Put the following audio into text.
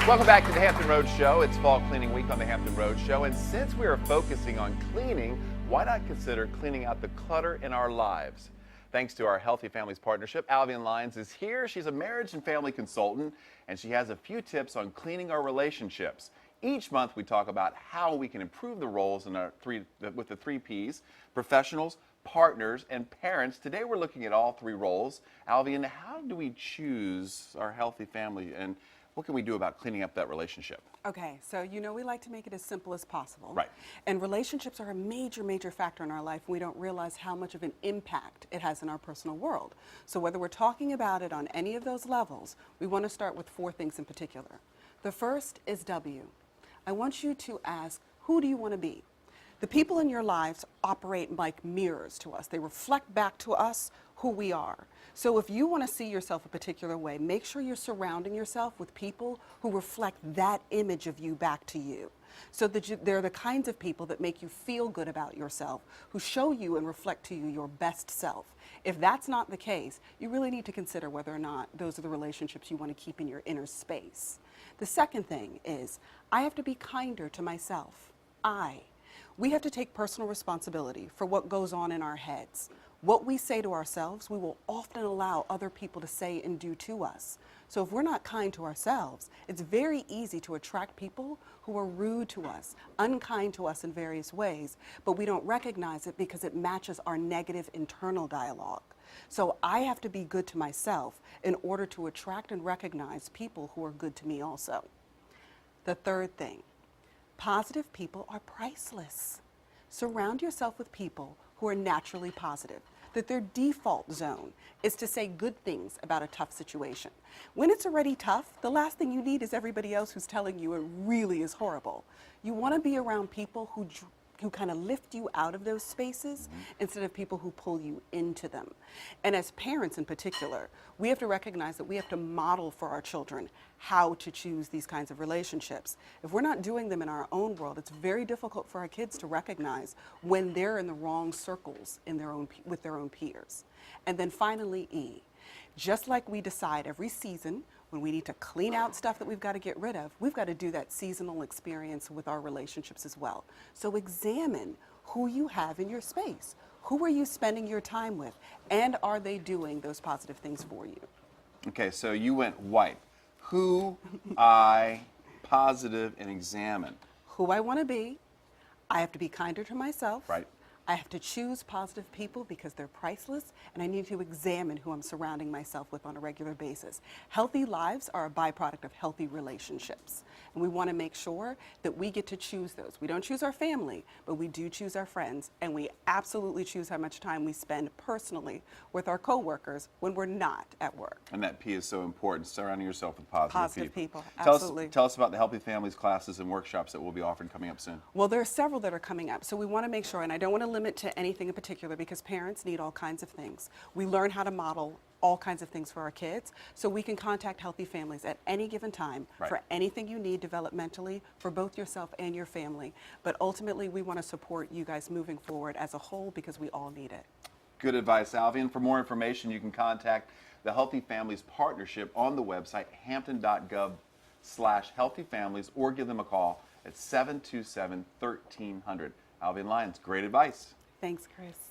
Welcome back to the Hampton Roads Show. It's fall cleaning week on the Hampton Roads Show, and since we are focusing on cleaning, why not consider cleaning out the clutter in our lives? Thanks to our Healthy Families partnership, Albion Lyons is here. She's a marriage and family consultant, and she has a few tips on cleaning our relationships. Each month we talk about how we can improve the roles in our with the three Ps: professionals, partners, and parents. Today we're looking at all three roles. Albion, how do we choose our healthy family, and what can we do about cleaning up that relationship? Okay, so we like to make it as simple as possible. Right. And relationships are a major, major factor in our life. We don't realize how much of an impact it has in our personal world. So whether we're talking about it on any of those levels, we want to start with four things in particular. The first is W. I want you to ask, who do you want to be? The people in your lives operate like mirrors to us. They reflect back to us who we are. So if you want to see yourself a particular way, make sure you're surrounding yourself with people who reflect that image of you back to you. So that they're the kinds of people that make you feel good about yourself, who show you and reflect to you your best self. If that's not the case, you really need to consider whether or not those are the relationships you want to keep in your inner space. The second thing is, I have to be kinder to myself. We have to take personal responsibility for what goes on in our heads. What we say to ourselves, we will often allow other people to say and do to us. So if we're not kind to ourselves, it's very easy to attract people who are rude to us, unkind to us in various ways, but we don't recognize it because it matches our negative internal dialogue. So I have to be good to myself in order to attract and recognize people who are good to me also. The third thing, positive people are priceless. Surround yourself with people who are naturally positive, that their default zone is to say good things about a tough situation. When it's already tough, the last thing you need is everybody else who's telling you it really is horrible. You want to be around people who kind of lift you out of those spaces instead of people who pull you into them. And as parents in particular, we have to recognize that we have to model for our children how to choose these kinds of relationships. If we're not doing them in our own world, it's very difficult for our kids to recognize when they're in the wrong circles with their own peers. And then finally, E. Just like we decide every season when we need to clean out stuff that we've got to get rid of, we've got to do that seasonal experience with our relationships as well. So examine who you have in your space. Who are you spending your time with? And are they doing those positive things for you? Okay, so you went white. Who, I, positive, and examine. Who I want to be. I have to be kinder to myself. Right. I have to choose positive people because they're priceless, and I need to examine who I'm surrounding myself with on a regular basis. Healthy lives are a byproduct of healthy relationships, and we want to make sure that we get to choose those. We don't choose our family, but we do choose our friends, and we absolutely choose how much time we spend personally with our coworkers when we're not at work. And that P is so important, surrounding yourself with positive people. Absolutely. Tell us about the Healthy Families classes and workshops that will be offered coming up soon. Well, there are several that are coming up, so we want to make sure, and I don't want to limit to anything in particular because parents need all kinds of things. We learn how to model all kinds of things for our kids, so we can contact Healthy Families at any given time for anything you need developmentally for both yourself and your family. But ultimately, we want to support you guys moving forward as a whole because we all need it. Good advice, Albion. For more information, you can contact the Healthy Families Partnership on the website hampton.gov/healthyfamilies or give them a call at 727-1300. Albion Lyons, great advice. Thanks, Chris.